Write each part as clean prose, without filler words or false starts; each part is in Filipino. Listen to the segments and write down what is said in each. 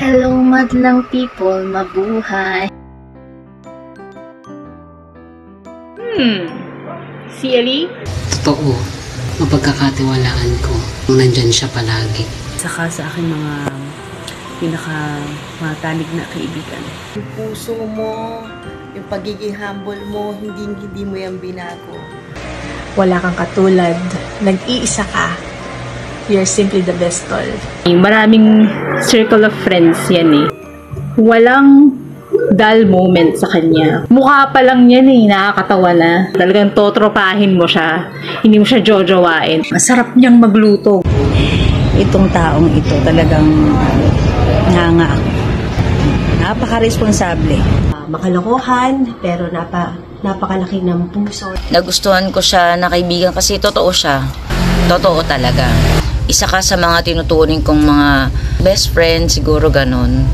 Hello madlang people, mabuhay. Si Ali? Totoo, mapagkakatiwalaan ko kung nandyan siya palagi. Saka sa aking mga pinaka-matanig na kaibigan. Yung puso mo, yung pagiging humble mo, hindi mo yan binago. Wala kang katulad, nag-iisa ka. You're simply the best, tol. Maraming circle of friends yan eh. Walang dull moment sa kanya. Mukha pa lang yan eh, nakakatawa na. Talagang totropahin mo siya. Hindi mo siya jojowain. Masarap niyang magluto. Itong taong ito talagang nganga ako. Napaka-responsable. Makalokohan, pero napakalaki ng puso. Nagustuhan ko siya na kaibigan kasi totoo siya. Totoo talaga. Isa ka sa mga tinuturing kong mga best friend, siguro ganon.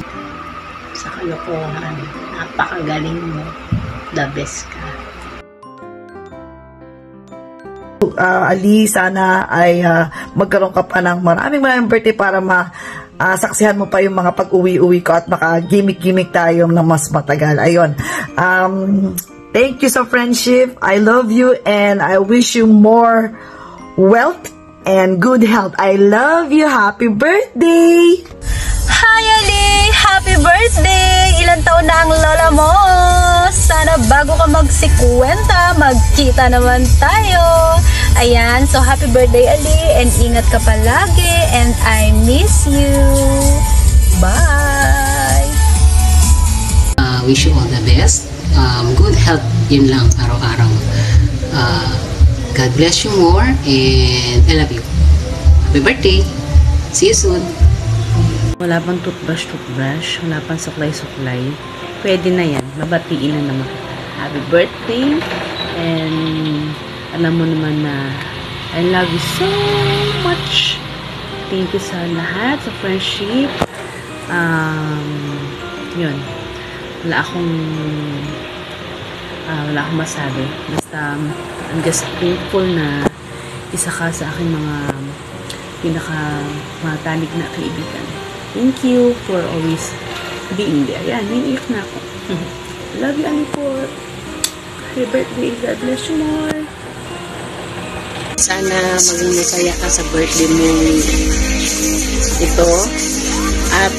Sa kalokohan, napakagaling mo. The best ka. Ali, sana ay magkaroon ka pa ng maraming birthday para saksihan mo pa yung mga pag-uwi-uwi ko at maka-gimmick-gimmick tayo ng mas matagal. Ayun. Thank you sa friendship. I love you and I wish you more wealth and good health. I love you. Happy birthday! Hi, Ali! Happy birthday! Ilang taon na ang lola mo? Sana bago ka mag-50, magkita naman tayo. Ayan, so happy birthday, Ali, and ingat ka palagi, and I miss you. Bye! Wish you all the best. Good health, yun lang, araw-araw. God bless you more, and I love you. Happy birthday! See you soon! Wala pang toothbrush, wala pang suklay-suklay. Pwede na yan. Mabatiin na naman. Happy birthday! And alam mo naman na I love you so much. Thank you sa lahat, sa friendship. Yun. Wala akong masabi. Basta, I'm just thankful na isa ka sa aking mga pinaka-matanig na kaibigan. Thank you for always being there. Yan, niniyak na ako. Love you, Ali, po. Happy birthday. God bless you more. Sana maging masaya ka sa birthday mo ito. At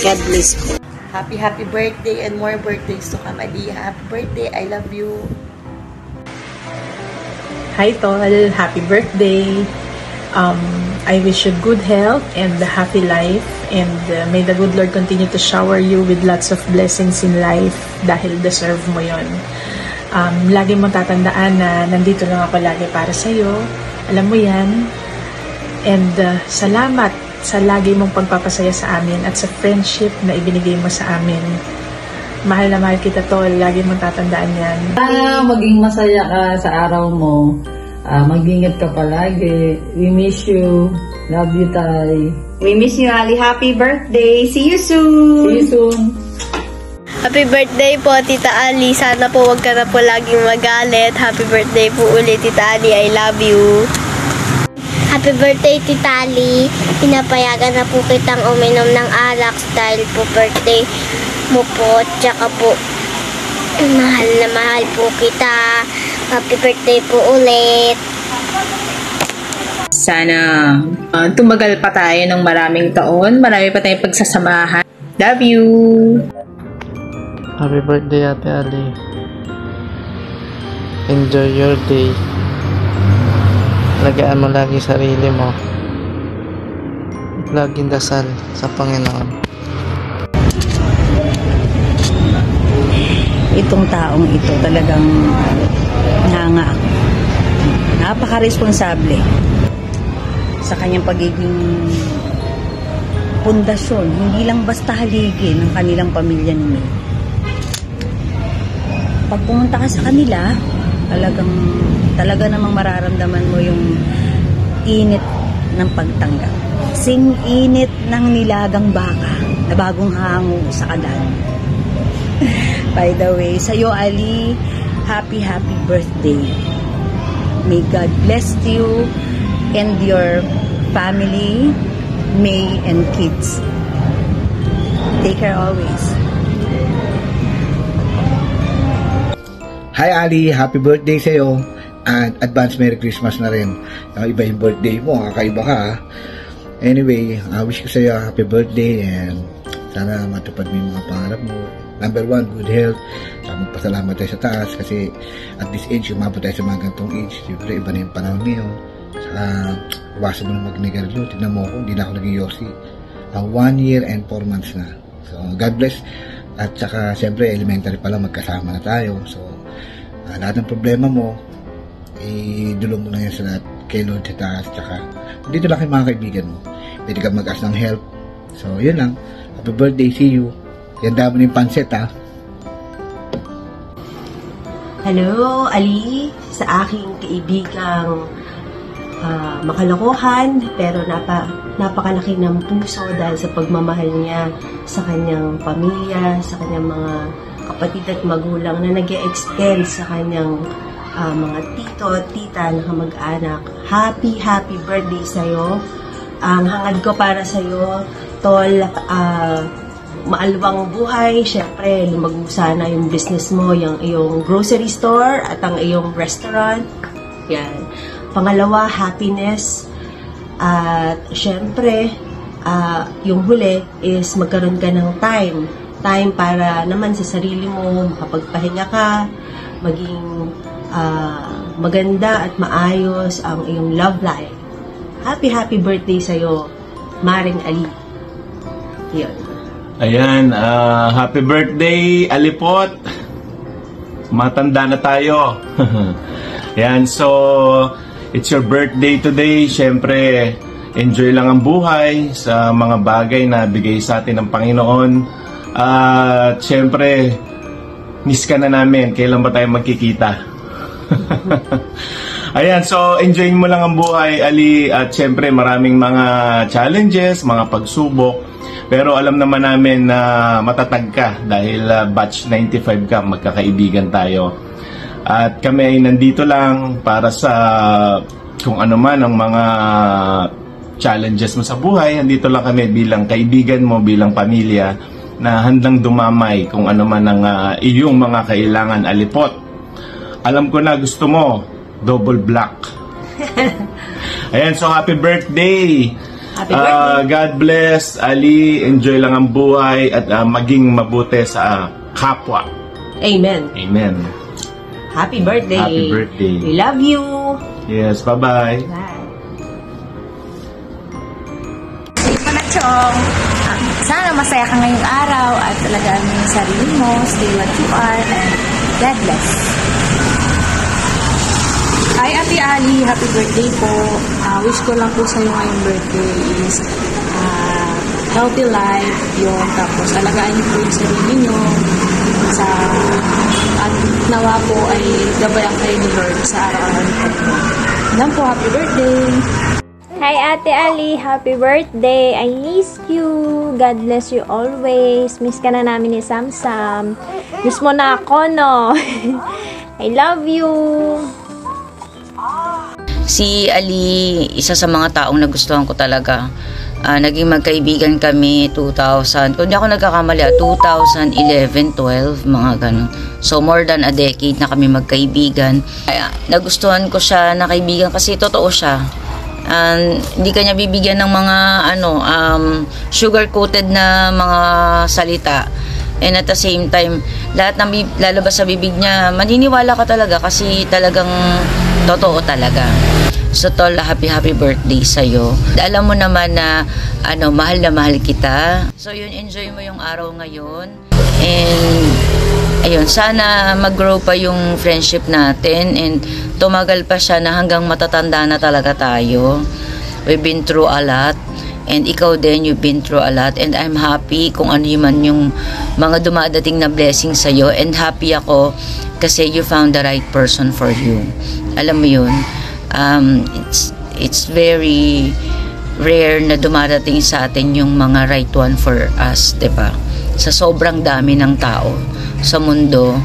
God bless you. Happy birthday and more birthdays to come, Ali. Happy birthday. I love you. Hi, tol. Happy birthday. I wish you good health and a happy life, and may the good Lord continue to shower you with lots of blessings in life dahil deserve mo yon. Lagi mong tatandaan na nandito lang ako lagi para sa'yo. Alam mo yan. And salamat sa lagi mong pagpapasaya sa amin at sa friendship na ibinigay mo sa amin. Mahal na mahal kita, tol. Lagi mong tatandaan yan. Maging masaya ka sa araw mo. Mag-ingat ka palagi. We miss you. Love you, Tay. We miss you, Ali. Happy birthday. See you soon. See you soon. Happy birthday po, Tita Ali. Sana po wag ka na po laging magalit. Happy birthday po ulit, Tita Ali. I love you. Happy birthday, Tita Ali. Pinapayagan na po kitang uminom ng alak dahil po birthday mo po. Tsaka po, mahal na mahal po kita. Happy birthday po ulit. Sana tumagal pa tayo ng maraming taon. Marami pa tayong pagsasamahan. Love you! Happy birthday, Ate Ali. Enjoy your day. Lagaan mo lagi sarili mo. Laging dasal sa Panginoon. Itong taong ito talagang nganga ako. Napaka-responsable sa kanyang pagiging pundasyon. Hindi lang basta haligi ng kanilang pamilya ni May. Pag pumunta ka sa kanila, talaga namang mararamdaman mo yung init ng pagtanggap. Sing init ng nilagang baka na bagong hango sa kalan. By the way, sa'yo, Ali, happy birthday. May God bless you and your family, May and kids. Take care always. Hi Ali, happy birthday sa'yo. At advance Merry Christmas na rin. Iba yung birthday mo, kakaiba ka. Anyway, I wish ko sa'yo happy birthday and sana matupad mo yung mga pangarap mo. Number 1, good health. Magpasalamat tayo sa taas kasi at this age, umabot tayo sa mga gantong age. Siyempre, iba na yung panahon ngayon. Saka, iwasan mo na magnegaryo. Tignan mo ako, hindi na ako naging yosi. 1 year and 4 months na. So, God bless. At saka, siyempre, elementary pa lang magkasama na tayo. So, lahat ng problema mo, idulong mo na yan sa lahat kay Lord sa taas. Tsaka, dito lang kay mga kaibigan mo. Pwede ka mag-ask ng help. So, yun lang. Happy birthday, see you. Yan damo ng pansit, ha? Hello, Ali. Sa aking kaibigang makalokohan, pero napakalaki ng puso dahil sa pagmamahal niya sa kanyang pamilya, sa kanyang mga kapatid at magulang na nag-e-extend sa kanyang mga tito at tita na kamag-anak. Happy birthday sa'yo. Ang hangad ko para sa'yo, Tol, maalwang buhay. Siyempre, lumago sana yung business mo, yung iyong grocery store at ang iyong restaurant. Yan. Pangalawa, happiness. At siyempre, yung huli is magkaroon ka ng time. Time para naman sa sarili mo, makapagpahinga ka, maging maganda at maayos ang iyong love life. Happy birthday sa'yo, Maring Ali. Yun. Ayan, happy birthday, Alipot. Matanda na tayo. Ayan, so, it's your birthday today. Siyempre, enjoy lang ang buhay sa mga bagay na bigay sa atin ng Panginoon. At siyempre, miss ka na namin. Kailan ba tayo magkikita? Ayan, so enjoy mo lang ang buhay, Ali. At syempre maraming mga challenges, mga pagsubok. Pero alam naman namin na matatag ka dahil batch 95 ka, magkakaibigan tayo. At kami ay nandito lang para sa kung ano man ang mga challenges mo sa buhay. Nandito lang kami bilang kaibigan mo, bilang pamilya na handang dumamay kung ano man ang iyong mga kailangan, Alipot. Alam ko na gusto mo double black. Ayan, so happy birthday. Happy birthday. God bless, Ali. Enjoy lang ang buhay at maging mabuti sa kapwa. Amen. Amen. Happy birthday. Happy birthday. We love you. Yes, bye-bye. Bye. Manachong, sana masaya ka ngayong araw at talagaan mo yung sarili mo, stay what you are, and God bless. Hi, Ate Ali. Happy birthday po. Wish ko lang po sa'yo ngayong birthday is healthy life yun. Tapos, alagaan niyo po yung sarili niyo. At nawa po ay gabayan kayo ni Lord sa araw-araw niyo. Yan po, happy birthday. Hi, Ate Ali. Happy birthday. I miss you. God bless you always. Miss ka na namin ni Sam-Sam. Miss mo na ako, no? I love you. Si Ali, isa sa mga taong nagustuhan ko talaga. Naging magkaibigan kami 2000, kung di ako nagkakamali, 2011, 12, mga ganun. So more than a decade na kami magkaibigan. Kaya nagustuhan ko siya na kaibigan kasi totoo siya. Hindi kanya bibigyan ng mga sugar-coated na mga salita. And at the same time, lahat ng lalabas sa bibig niya, maniniwala ka talaga kasi talagang totoo talaga. So Tol, happy birthday sa'yo. Alam mo naman na mahal na mahal kita. So yun, enjoy mo yung araw ngayon. And ayun, sana mag-grow pa yung friendship natin and tumagal pa siya na hanggang matatanda na talaga tayo. We've been through a lot. And ikaw din, you've been through a lot. And I'm happy kung ano man yung mga dumadating na blessings sa'yo. And happy ako kasi you found the right person for you. Alam mo yun, it's very rare na dumadating sa atin yung mga right one for us, diba? Sa sobrang dami ng tao sa mundo.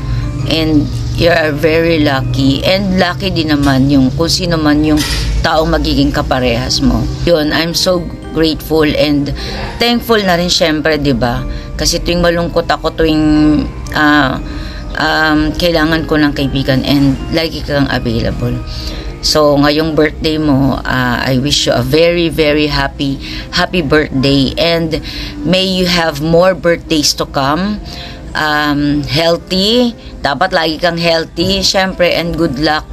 And you are very lucky. And lucky din naman yung kung sino man yung taong magiging kaparehas mo. Yun, I'm so grateful and thankful na rin syempre, 'di ba? Kasi tuwing malungkot ako, tuwing kailangan ko ng kaibigan and lagi kang available. So, ngayong birthday mo, I wish you a very, very happy birthday, and may you have more birthdays to come. Healthy, dapat lagi kang healthy, syempre, and good luck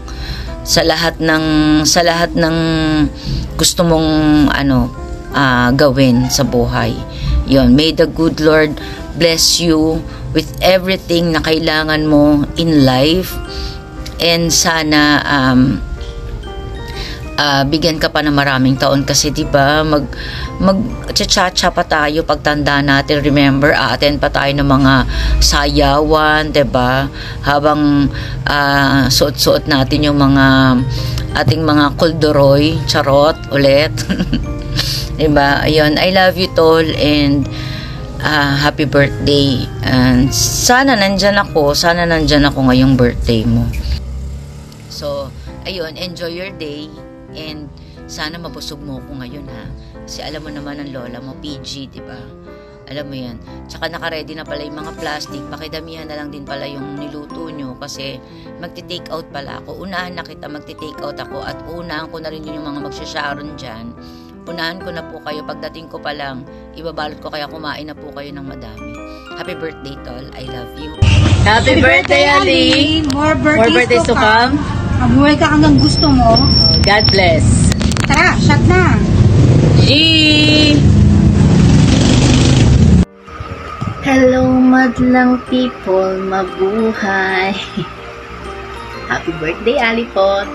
sa lahat ng gusto mong gawin sa buhay. Yon, may the good Lord bless you with everything na kailangan mo in life, and sana bigyan ka pa ng maraming taon kasi 'di ba mag-chacha pa tayo pagtanda natin. Remember, attend pa tayo ng mga sayawan, 'di ba? Habang suot-suot natin yung mga ating mga kulduroy, charot ulit. 'Di ba? Ayun, I love you tol, and happy birthday. And sana nandyan ako ngayong birthday mo. So, ayun, enjoy your day. And sana mabusog mo ko ngayon, ha. Kasi alam mo naman ang lola mo, PG, di ba? Alam mo yan. Tsaka naka-ready na pala yung mga plastic. Pakidamihan na lang din pala yung niluto nyo kasi magti-take out pala ako. Unahan na kita, magti-take out ako, at unahan ko na rin yung mga magsasharon dyan. Unahan ko na po kayo. Pagdating ko pa lang, ibabalot ko, kaya kumain na po kayo ng madami. Happy birthday, tol. I love you. Happy birthday, Ali! More birthdays to come. Mabuhay ka hanggang gusto mo. God bless. Tara, shot na. Hello, madlang people. Mabuhay. Happy birthday, Alipot.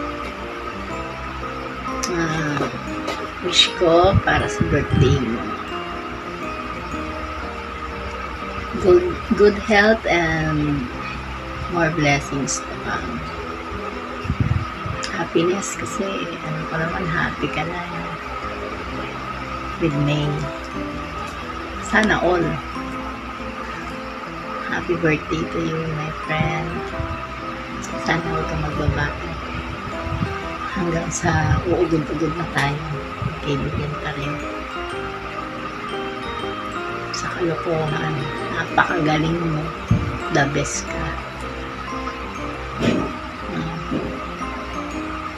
Wish ko para sa birthday mo. Good health and more blessings to come. Happiness kasi happy ka na with May. Sana all. Happy birthday to you, my friend. Sana huwag kang magbabago hanggang sa uugod-ugod na tayo. Kaibigan ka rin. Sa kalokohan, napakagaling mo. The best ka.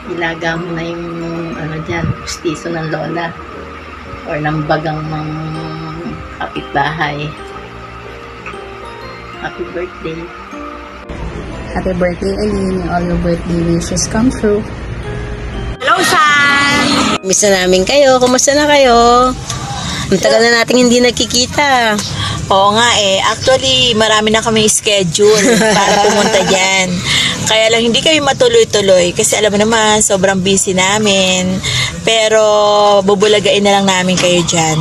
Ilaga mo na yung pustiso ng lola or ng bagang ng kapitbahay. Happy birthday. Happy birthday, Aline. All your birthday wishes come true. Hello, San! Miss na namin kayo. Kumusta na kayo? Ang tagal na natin hindi nakikita. Oo nga Actually, marami na kami schedule para pumunta dyan. Kaya lang hindi kami matuloy-tuloy kasi alam mo naman, sobrang busy namin. Pero bubulagain na lang namin kayo dyan.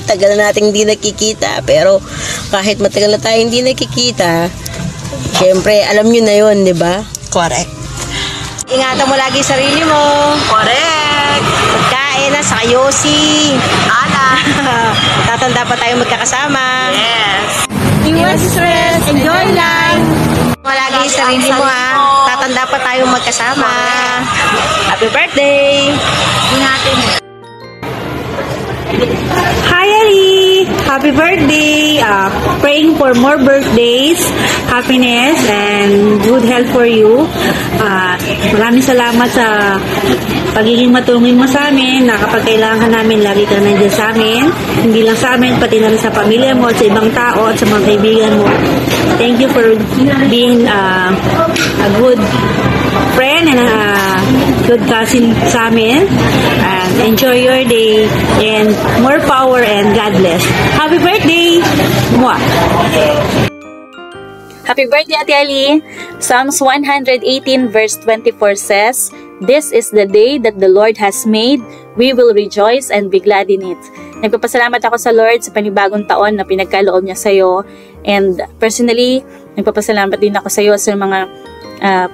Tagal na natin hindi nakikita. Pero kahit matagal na tayo hindi nakikita, syempre, alam nyo na yun, di ba? Correct. Ingatan mo lagi sarili mo. Correct. Pagkain na sa Yosi. Ala. Tatanda pa tayo magkakasama. Yes. Iwas stress. Enjoy life. Malagi sarili mo, ha. Tatanda pa tayo magkasama. Happy birthday. Ingatan mo. Hi, Ali! Happy birthday! Praying for more birthdays, happiness, and good health for you. Maraming salamat sa pagiging matulungin mo sa amin, na kapag kailangan namin, lagi ka nandiyan sa amin. Hindi lang sa amin, pati na rin sa pamilya mo, at sa ibang tao, at sa mga kaibigan mo. Thank you for being a good friend and a good cousin sa amin. And enjoy your day, and more power, and God bless. Happy birthday! Mwah! Happy birthday, Ate Ali! Psalms 118 verse 24 says, "This is the day that the Lord has made. We will rejoice and be glad in it." Nagpapasalamat ako sa Lord sa panibagong taon na pinagkaloob niya sa'yo. And personally, nagpapasalamat din ako sa'yo sa mga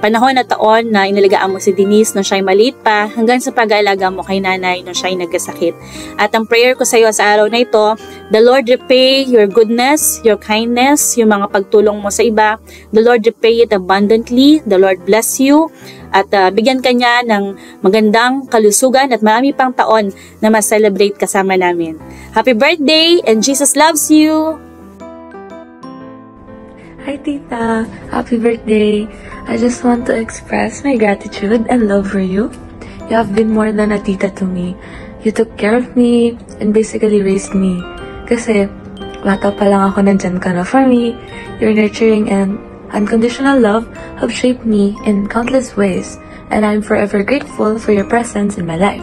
panahon na taon na inalagaan mo si Denise nung siya'y maliit pa, hanggang sa pag-aalaga mo kay nanay nung siya'y nagkasakit. At ang prayer ko sa iyo sa araw na ito, the Lord repay your goodness, your kindness, yung mga pagtulong mo sa iba. The Lord repay it abundantly. The Lord bless you at bigyan ka niya ng magandang kalusugan at marami pang taon na ma-celebrate kasama namin. Happy birthday and Jesus loves you! Hi Tita! Happy birthday! I just want to express my gratitude and love for you. You have been more than a tita to me. You took care of me and basically raised me. Kasi bata pa lang ako, nandyan ka na for me. Your nurturing and unconditional love have shaped me in countless ways, and I'm forever grateful for your presence in my life.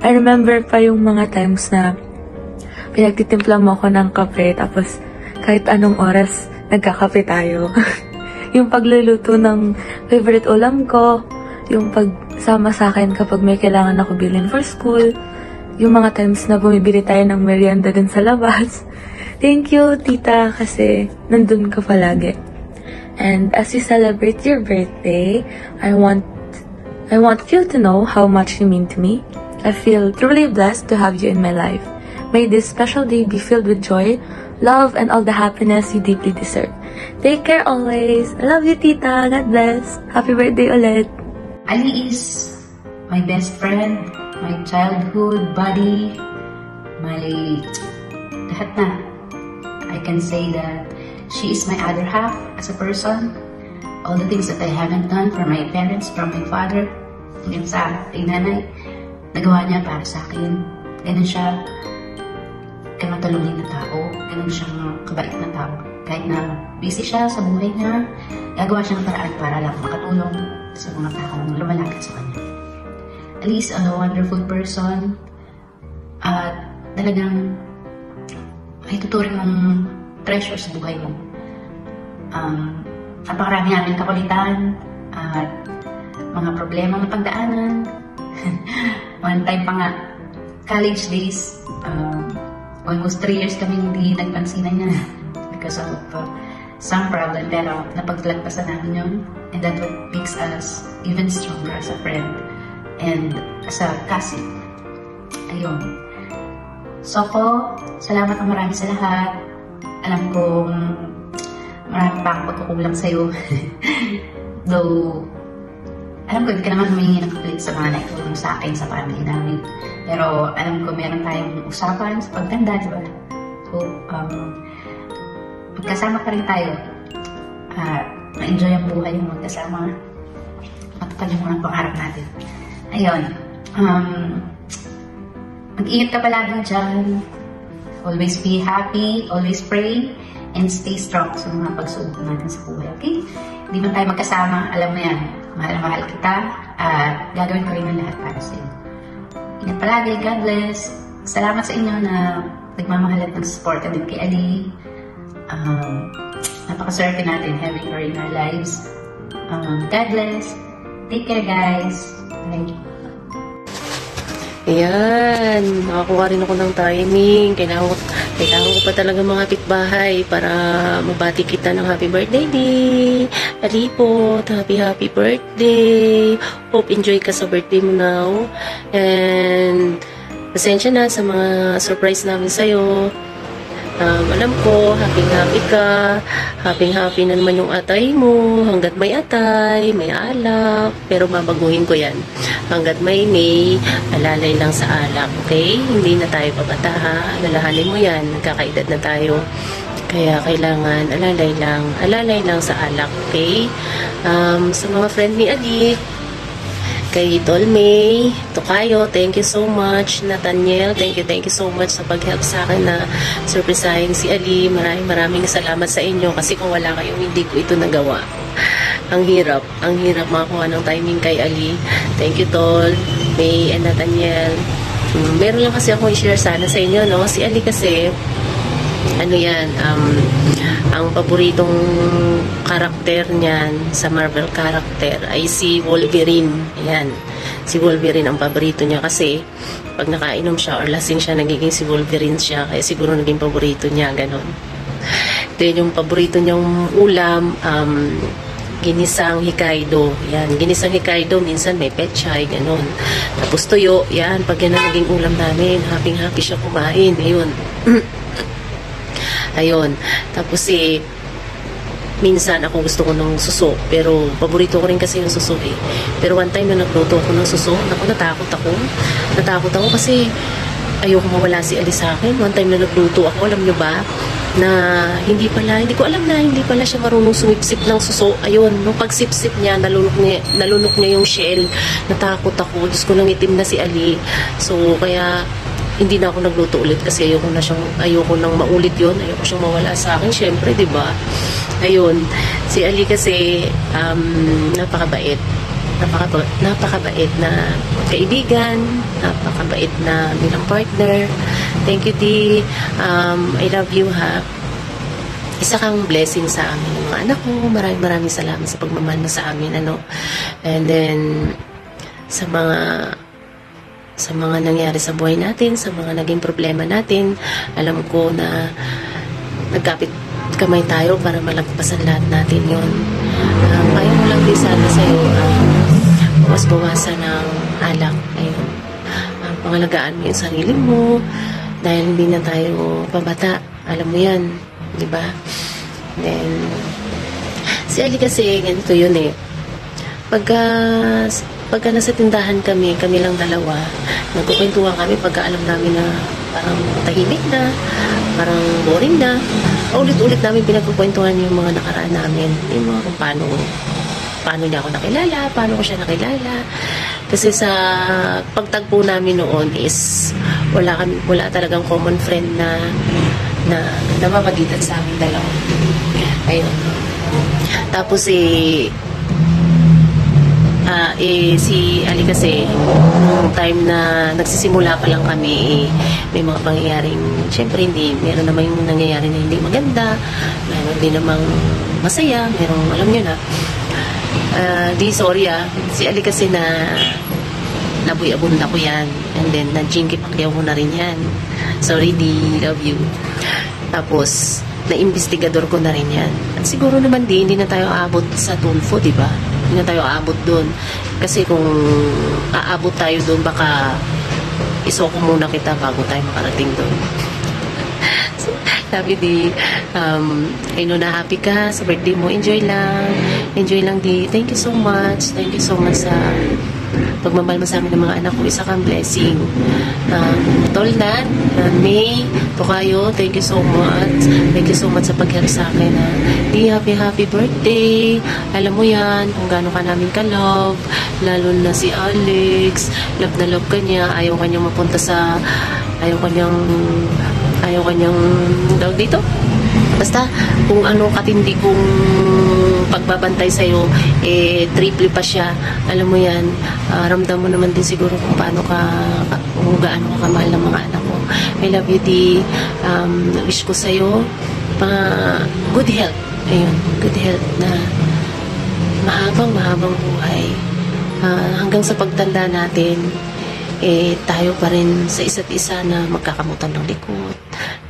I remember pa yung mga times na pinagtitimpla mo ako ng kape, tapos kahit anong oras nagkakape tayo. Yung pagluluto ng favorite ulam ko, yung pagsama sa akin kapag may kailangan ako bilhin for school, yung mga times na bumibili tayo ng merienda dun sa labas. Thank you, Tita, kasi nandun ka palagi. And as you celebrate your birthday, I want you to know how much you mean to me. I feel truly blessed to have you in my life. May this special day be filled with joy, love, and all the happiness you deeply deserve. Take care always. I love you, Tita. God bless. Happy birthday ulit. Ali is my best friend, my childhood buddy, my lahat na. I can say that she is my other half as a person. All the things that I haven't done for my parents, from my father, hanggang sa nanay, nagawa niya para sa akin. Ganun siya matulungin na tao. Ganun siyang kabait na tao. Kahit na busy siya sa buhay niya, gagawa siya ng paraan para lang makatulong sa mga taong lumalapit sa kanya. Ali is a wonderful person at talagang ay tuturing mong treasure sa buhay mo. Napakarami namin kakulitan at mga problema na pagdaanan. One time pa nga, college days, almost 3 years kami hindi nagpansinan niya because of some problem, pero napaglagpasan namin yun, and that what makes us even stronger as a friend and as a cousin. Ayun. So ko, salamat ng marami sa lahat. Alam kong marami pa akong pagkukulang sa'yo. Though, alam ko, hindi ka naman humingi ng kapalit sa mga naitulong sa akin, sa family namin. Pero alam ko, meron tayong usapan sa pagtanda, diba? So, magkasama pa rin tayo. Ma-enjoy ang buhay yung magkasama. Matupad yung mga pangarap natin. Ayun. Mag-ingat ka palagi dyan. Always be happy, always pray, and stay strong sa mga pagsubok natin sa buhay, okay? Hindi man tayo magkasama, alam mo yan. Mahal kita, at gagawin ko rin ang lahat para sa iyo. Ingat palagi, God bless. Salamat sa inyo na nagmamahal at nag-support ka din kay Ali. Napakaswerte natin having her in our lives. God bless. Take care, guys. Bye. Ayan, nakakuha rin ako ng timing. Kailangan ko pa talaga mga pitbahay para mabati kita ng happy birthday day. Alipot, happy birthday. Hope enjoy ka sa birthday mo now. And pasensya na sa mga surprise namin sa'yo. Alam ko, happy ka. Happy na naman yung atay mo. Hanggat may atay, may alak. Pero babaguhin ko yan. Hanggat may alalay lang sa alak. Okay? Hindi na tayo pabata, ha? Alalahanin mo yan. Nagkakaedad na tayo. Kaya kailangan alalay lang sa alak. Okay? Sa mga friend ni Ali, kay Tolmay, Tokayo, thank you so much. Nathaniel, thank you so much sa pag-help sa akin na surprisahin si Ali. Maraming salamat sa inyo kasi kung wala kayong hindi ko ito nagawa. Ang hirap makakuha ng timing kay Ali. Thank you, Tol, May, and Nathaniel. Meron lang kasi akong i-share sana sa inyo, no? Si Ali kasi, ang paboritong karakter niyan sa Marvel character ay si Wolverine. Ayan. Si Wolverine ang paborito niya kasi pag nakainom siya or lasing siya, nagiging si Wolverine siya. Kaya siguro naging paborito niya, ganon. Ito yung paborito niyang ulam, ginisang Hokkaido. Yan, ginisang Hokkaido, minsan may pechay, ganon. Tapos tuyo, yan, pag yan ang naging ulam namin, happy siya kumain. Ayun. Ayun. Tapos minsan ako gusto ko ng suso, pero paborito ko rin kasi yung suso eh. Pero one time na nagluto ako ng suso, natakot ako kasi ayoko mawala si Ali sa akin. One time na nagluto ako, alam nyo ba, na hindi ko alam na hindi pala siya marunong sumipsip ng suso. Ayun, nung pagsipsip niya, nalunok niya yung shell. Natakot ako, Diyos ko, nang itim na si Ali. So, kaya hindi na ako nagluto ulit kasi ayoko nang maulit yun. Ayoko siyang mawala sa akin, syempre, di ba? Ayun, si Ali kasi napakabait. Napakabait na kaibigan, napakabait na bilang partner. Thank you, Di. I love you, ha. Isa kang blessing sa amin, mga anak ko. Maraming salamat sa pagmamahal mo sa amin, ano. And then, sa mga nangyari sa buhay natin, sa mga naging problema natin, alam ko na nagkapit kamay tayo para malagpasan lahat natin yun. Ayaw mo lang din sana sa'yo, bawas-bawasan ng alak. Ayun. Pangalagaan mo yung sarili mo dahil hindi na tayo pabata. Alam mo yan, di ba? Then, si Ali kasi, ganito yun eh. Pagka nasa tindahan kami lang dalawa, nagkukwentuhan kami pagka alam namin na parang tahimik na, parang boring na. Ulit-ulit namin pinagkukwentuhan yung mga nakaraan namin. Yung mga kung paano niya ako nakilala, paano ko siya nakilala. Kasi sa pagtagpo namin noon is wala talagang common friend na namamagitan sa amin dalawa. Ayun. Tapos si Ali kasi nung time na nagsisimula pa lang kami, may mga pangyayaring syempre meron naman yung nangyayari na hindi maganda, meron din namang masaya, meron alam nyo na. Si Ali kasi na nabuy-abunda ko yan. And then, na-jinky pakyaw ko na rin yan. Sorry, Di, love you. Tapos, na-investigador ko na rin yan. At siguro naman hindi na tayo aabot sa Tulfo, di ba? Hindi na tayo aabot doon. Kasi kung aabot tayo doon, baka isoko muna kita bago tayo makarating doon. Sabi Di, I know na happy ka sa birthday mo. Enjoy lang Di. Thank you so much sa pagmamahal mo sa amin ng mga anak ko. Isa kang blessing. Tolnat, May, Tokayo, thank you so much sa pag-help sa akin. Di, happy birthday. Alam mo yan kung gaano ka namin ka-love, lalo na si Alex. Love na love ka niya. Ayaw kanyang dawag dito. Basta, kung ano katindi kong pagbabantay sa'yo, triple pa siya. Alam mo yan, ramdam mo naman din siguro kung gaano ka kamahal ng mga anak ko. I love you, Di. Wish ko sa'yo, good health. Ayun, good health na mahabang buhay. Hanggang sa pagtanda natin, tayo pa rin sa isa't isa na magkakamutan ng likod,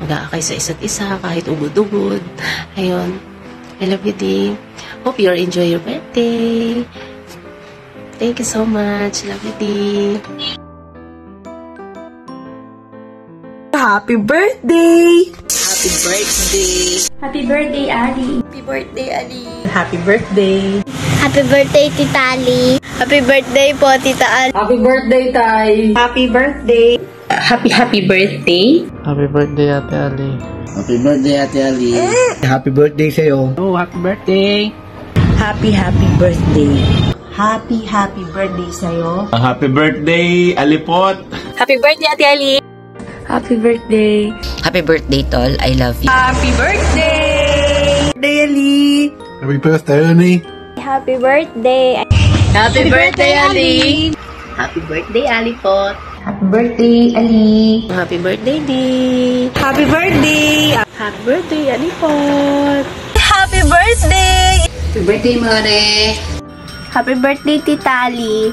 mag-aakay sa isa't isa kahit ugod-ugod. Ayun, I love you, Di. Hope you enjoy your birthday. Thank you so much. Love you, Di. Happy birthday! Happy birthday! Happy birthday, Ali! Happy birthday, Ali! Happy birthday! Happy birthday, Tita Ali. Happy birthday po, Tita Ali. Happy birthday, Tay. Happy birthday. Happy birthday. Happy birthday, Ate Ali. Happy birthday, Ate Ali. Happy birthday sa'yo. Oh, happy birthday. Happy birthday. Happy birthday sa'yo. Happy birthday, Alipot. Happy birthday, Ate Ali. Happy birthday. Happy birthday, Tol. I love you. Happy birthday! Birthday, Ali! Happy birthday, Ali. Happy birthday. Happy birthday, Ali. Happy birthday, Alipot. Happy birthday, Ali. Happy birthday, Di. Happy birthday. Happy birthday, Alipot. Happy birthday! Happy birthday, Mare. Happy birthday, Tita Ali.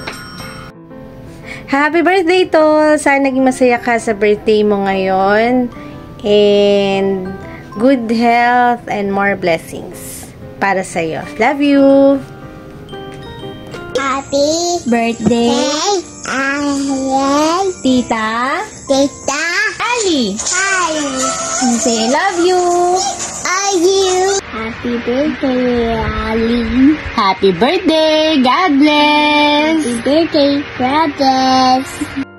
Happy birthday, Tol! Sana naging masaya ka sa birthday mo ngayon. And good health and more blessings para sa'yo. Love you! Happy birthday, Ali. Tita Ali. Ali. Hi. Say I love you. I you. Happy birthday, Ali. Happy birthday! God bless! Happy birthday, God bless.